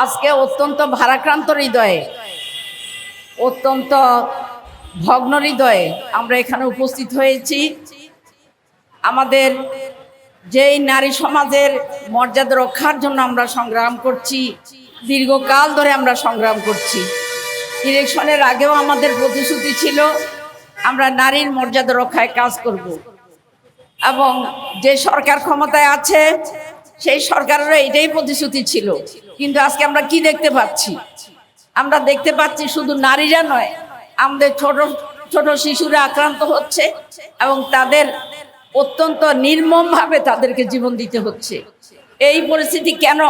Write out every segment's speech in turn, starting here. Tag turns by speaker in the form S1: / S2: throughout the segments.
S1: আজকে অত্যন্ত ভারাক্রান্ত হৃদয়ে, অত্যন্ত ভগ্ন হৃদয়ে আমরা এখানে উপস্থিত হয়েছি। আমাদের যেই নারী সমাজের মর্যাদা রক্ষার জন্য আমরা সংগ্রাম করছি, দীর্ঘকাল ধরে আমরা সংগ্রাম করছি। ইলেকশনের আগেও আমাদের প্রতিশ্রুতি ছিল আমরা নারীর মর্যাদা রক্ষায় কাজ করব, এবং যে সরকার ক্ষমতায় আছে সেই সরকারেরও এটাই প্রতিশ্রুতি ছিল। কিন্তু আজকে আমরা কি দেখতে পাচ্ছি? আমরা দেখতে পাচ্ছি শুধু নারীরা নয়, আমাদের ছোট ছোট শিশুরা আক্রান্ত হচ্ছে এবং তাদের অত্যন্ত নির্মমভাবে তাদেরকে জীবন দিতে হচ্ছে। এই পরিস্থিতি কেন?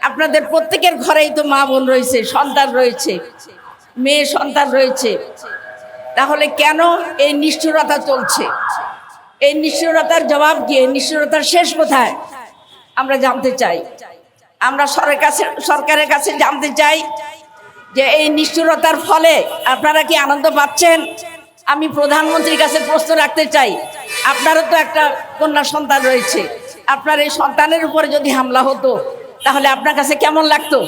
S1: আপনাদের প্রত্যেকের ঘরেই তো মা বোন রয়েছে, সন্তান রয়েছে, মেয়ে সন্তান রয়েছে। তাহলে কেন এই নিষ্ঠুরতা চলছে? এই নিষ্ঠুরতার জবাব কি? এই নিষ্ঠুরতার শেষ কোথায় আমরা জানতে চাই। আমরা সরকারের কাছে জানতে চাই যে এই নিষ্ঠুরতার ফলে আপনারা কি আনন্দ পাচ্ছেন? আমি প্রধানমন্ত্রীর কাছে প্রশ্ন রাখতে চাই, আপনারও তো একটা কন্যা সন্তান রয়েছে, আপনার এই সন্তানের উপরে যদি হামলা হতো তাহলে আপনার কাছে কেমন লাগতো?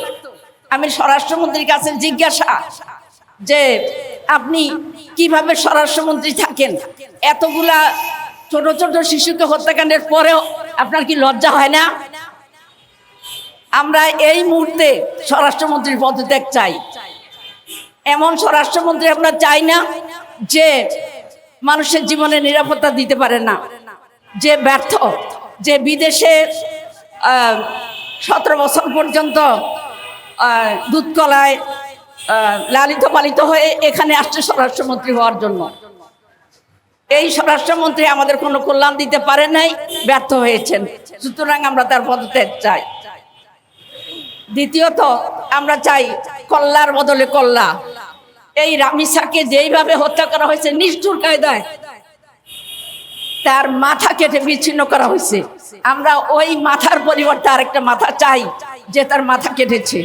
S1: আমি স্বরাষ্ট্রমন্ত্রীর কাছে জিজ্ঞাসা যে আপনি কিভাবে স্বরাষ্ট্রমন্ত্রী থাকেন? এতগুলা ছোট ছোট শিশুকে হত্যাকাণ্ডের পরেও আপনার কি লজ্জা হয় না? আমরা এই মুহূর্তে স্বরাষ্ট্রমন্ত্রীর পদত্যাগ চাই। এমন স্বরাষ্ট্রমন্ত্রী আমরা চাই না যে মানুষের জীবনে নিরাপত্তা দিতে পারে না, যে ব্যর্থ, যে বিদেশে 17 বছর পর্যন্ত দুধ কলায় লালিত পালিত হয়ে এখানে আসছে স্বরাষ্ট্রমন্ত্রী হওয়ার জন্য। এই স্বরাষ্ট্রমন্ত্রী আমাদের কোনো কল্যাণ দিতে পারে নাই, ব্যর্থ হয়েছেন। সুতরাং আমরা তার পদত্যাগ চাই। দ্বিতীয়ত, আমরা চাই কল্লার বদলে কল্লা। এই রামিসাকে যেইভাবে হত্যা করা হয়েছে নিষ্ঠুর কায়দায়, তার মাথা কেটে বিচ্ছিন্ন করা হয়েছে। আমরা ওই মাথার পরিবর্তে আরেকটা মাথা চাই যে তার মাথা কেটেছে,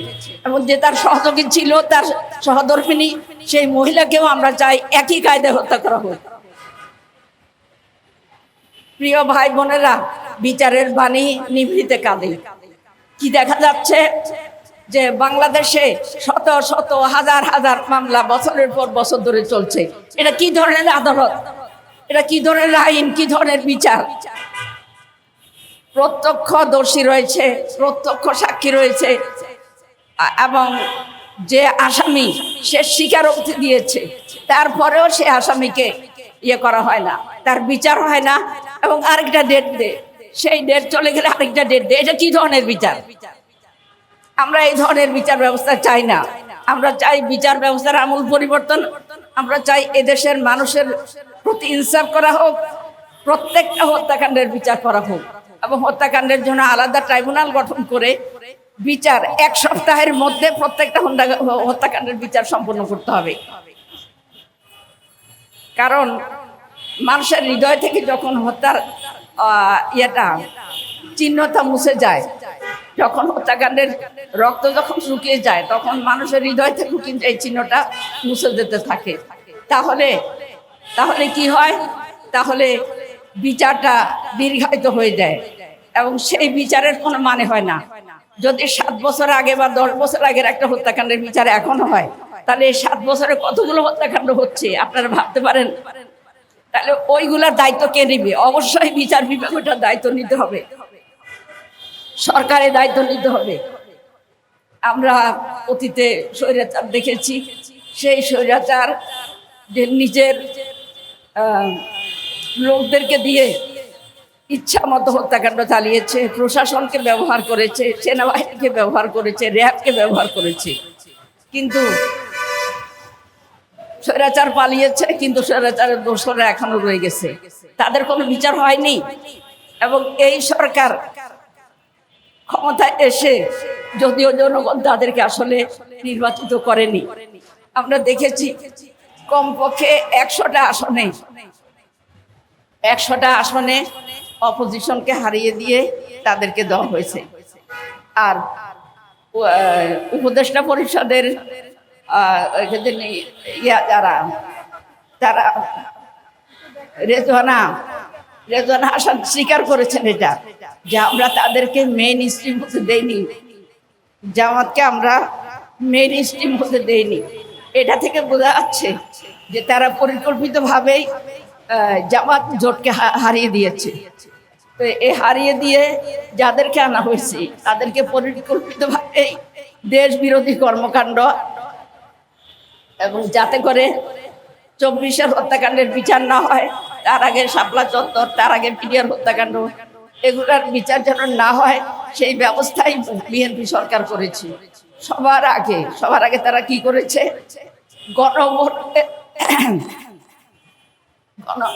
S1: এবং যে তার সহযোগী ছিল, তার সহধর্মিনী, সেই মহিলাকেও আমরা চাই একই কায়দায় হত্যা করা হোক। প্রিয় ভাই বোনেরা, বিচারের বাণী নিভৃতে কাঁদে। কি দেখা যাচ্ছে যে বাংলাদেশে শত শত হাজার হাজার মামলা বছরের পর বছর ধরে চলছে। এটা কি ধরনের আদালত? এটা কি ধরনের আইন? কি ধরনের বিচার? প্রত্যক্ষদর্শী রয়েছে, প্রত্যক্ষ সাক্ষী রয়েছে, এবং যে আসামি সে স্বীকারোক্তি দিয়েছে, তারপরেও সে আসামিকে করা হয় না, তার বিচার হয় না, এবং আরেকটা ডেট দেয়, সেই ডেট চলে গেলে আরেকটা ডেট দেয়। এটা কি ধরনের বিচার? আমরা এই ধরনের বিচার ব্যবস্থা চাই না। আমরা চাই বিচার ব্যবস্থার আমূল পরিবর্তন। আমরা চাই এদেশের মানুষের প্রতি ইনসাফ করা হোক, প্রত্যেকটা হত্যাকাণ্ডের বিচার করা হোক, এবং হত্যাকাণ্ডের জন্য আলাদা ট্রাইব্যুনাল গঠন করে বিচার 1 সপ্তাহের মধ্যে প্রত্যেকটা হত্যাকাণ্ডের বিচার সম্পন্ন করতে হবে। কারণ মানুষের হৃদয় থেকে যখন হত্যার চিহ্নটা মুছে যায়, যখন হত্যাকাণ্ডের রক্ত যখন শুকিয়ে যায়, তখন মানুষের হৃদয় থেকে কিন্তু এই চিহ্নটা মুছে যেতে থাকে। তাহলে কি হয়? তাহলে বিচারটা দীর্ঘায়িত হয়ে যায়, এবং সেই বিচারের কোনো মানে হয় না। যদি 7 বছর আগে বা 10 বছর আগের একটা হত্যাকাণ্ডের বিচার এখনো হয়, তাহলে এই 7 বছরে কতগুলো হত্যাকাণ্ড হচ্ছে আপনারা ভাবতে পারেন? তাহলে ওইগুলার দায়িত্ব কে নিবে? অবশ্যই বিচার বিভাগটার দায়িত্ব নিতে হবে, সরকারের দায়িত্ব নিতে হবে। আমরা অতীতে স্বৈরাচার দেখেছি, সেই স্বৈরাচার যে নিজের লোকদেরকে দিয়ে ইচ্ছা মতো হত্যাকাণ্ড চালিয়েছে, প্রশাসনকে ব্যবহার করেছে, সেনাবাহিনীকে ব্যবহার করেছে, র্যাবকে ব্যবহার করেছে। কিন্তু স্বৈরাচার পালিয়েছে, কিন্তু স্বৈরাচারের দোষরা এখনো রয়ে গেছে, তাদের কোনো বিচার হয়নি। এবং এই সরকার ক্ষমতায় এসে যদিও জনগণ তাদেরকে আসলে নির্বাচিত করেনি, আমরা দেখেছি কমপক্ষে 100টা আসনে অপোজিশনকে হারিয়ে দিয়ে তাদেরকে দেওয়া হয়েছে। আর উপদেষ্টা পরিষদের তারা রেজওয়ানা হাসান স্বীকার করেছেন এটা, যে আমরা তাদেরকে মেইন স্ট্রিম হতে দেইনি, জামাতকে আমরা মেইন স্ট্রিম হতে দেইনি। এটা থেকে বোঝা যাচ্ছে যে তারা পরিকল্পিতভাবেই জামাত জোটকে হারিয়ে দিয়েছে। তো এই হারিয়ে দিয়ে যাদেরকে আনা হয়েছে তাদেরকে পরিকল্পিতভাবেই দেশ বিরোধী কর্মকাণ্ড, এবং যাতে করে 24-এর হত্যাকাণ্ডের বিচার না হয়, তার আগে শাপলা চত্বর, তার আগে পিডিআর হত্যাকাণ্ড, এগুলার বিচার যেন না হয় সেই ব্যবস্থাই বিএনপি সরকার করেছে। সবার আগে তারা কি করেছে,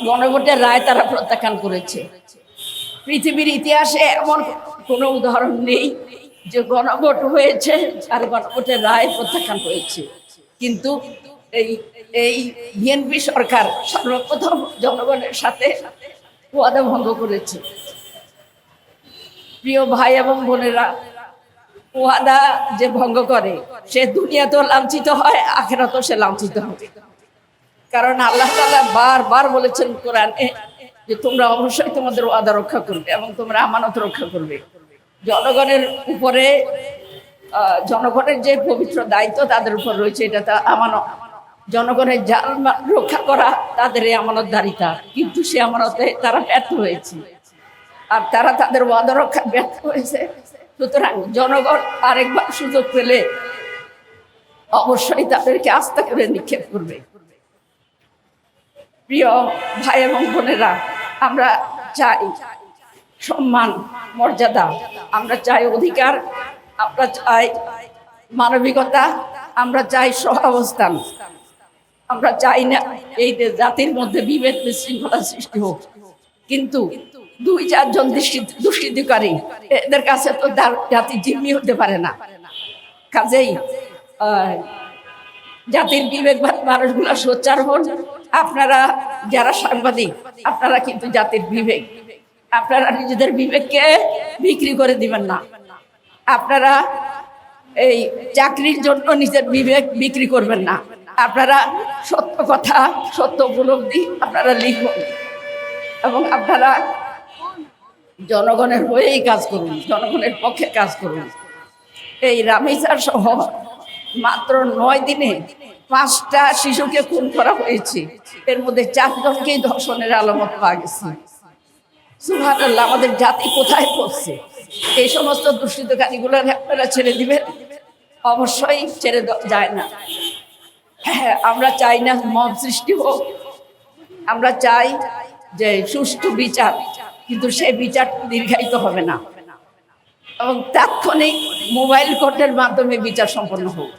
S1: গণভোটের রায় তারা প্রত্যাখ্যান করেছে। পৃথিবীর ইতিহাসে এমন কোনো উদাহরণ নেই যে গণভোট হয়েছে আর গণভোটের রায় প্রত্যাখ্যান হয়েছে। কিন্তু এই বিএনপি সরকার সর্বপ্রথম জনগণের সাথে ওয়াদা ভঙ্গ করেছে। প্রিয় ভাই এবং বোনেরা, ওয়াদা যে ভঙ্গ করে সে দুনিয়াতেও লাঞ্ছিত হয়, আখিরাতেও সে লাঞ্ছিত হবে। কারণ আল্লাহ তাআলা বারবার বলেছেন কোরআনে যে তোমরা অবশ্যই তোমাদের ওয়াদা রক্ষা করবে এবং তোমরা আমানত রক্ষা করবে। জনগণের উপরে জনগণের যে পবিত্র দায়িত্ব তাদের উপর রয়েছে, এটা তা আমানত। জনগণের জান রক্ষা করা তাদের এই আমানতদারিতা, কিন্তু সে আমানতে তারা ব্যর্থ হয়েছে আর তারা তাদের ওয়াদা রক্ষা ব্যর্থ হয়েছে। সুতরাং জনগণ আরেকবার সুযোগ পেলে অবশ্যই তাদেরকে আস্থা করে নিক্ষেপ করবে। প্রিয় ভাই এবং বোনেরা, আমরা চাই সম্মান, মর্যাদা, আমরা চাই অধিকার, আমরা চাই মানবিকতা, আমরা চাই সহাবস্থান। আমরা চাই না এই জাতির মধ্যে বিভেদ বিশৃঙ্খলা সৃষ্টি হোক। কিন্তু 2-4 জন দুষ্কৃতিকারী এদের কাছে তো জাতি জিম্মি হতে পারে না। কাজেই জাতির বিবেকবান মানুষগুলো সোচ্চার হন। আপনারা যারা সাংবাদিক, আপনারা কিন্তু জাতির বিবেক, আপনারা নিজেদের বিবেককে বিক্রি করে দিবেন না। আপনারা এই চাকরির জন্য নিজের বিবেক বিক্রি করবেন না। আপনারা সত্য কথা, সত্য উপলব্ধি আপনারা লিখুন এবং আপনারা জনগণের হয়েই কাজ করুন, জনগণের পক্ষে কাজ করুন। এই রামিসার সহ মাত্র 9 দিনে 5টা শিশুকে খুন করা হয়েছে, এর মধ্যে 4 জনকেই ধর্ষণের আলামত পাওয়া গেছে। সুবহানাল্লাহ, আমাদের জাতি কোথায় পড়ছে? এই সমস্ত দুষ্কৃতকারীগুলো আপনারা ছেড়ে দিবেন? অবশ্যই ছেড়ে যায় না। হ্যাঁ, আমরা চাই না মব সৃষ্টি হোক, আমরা চাই যে সুষ্ঠু বিচার, কিন্তু সেই বিচার দীর্ঘায়িত হবে না এবং তাৎক্ষণিক মোবাইল কোর্টের মাধ্যমে বিচার সম্পন্ন হোক।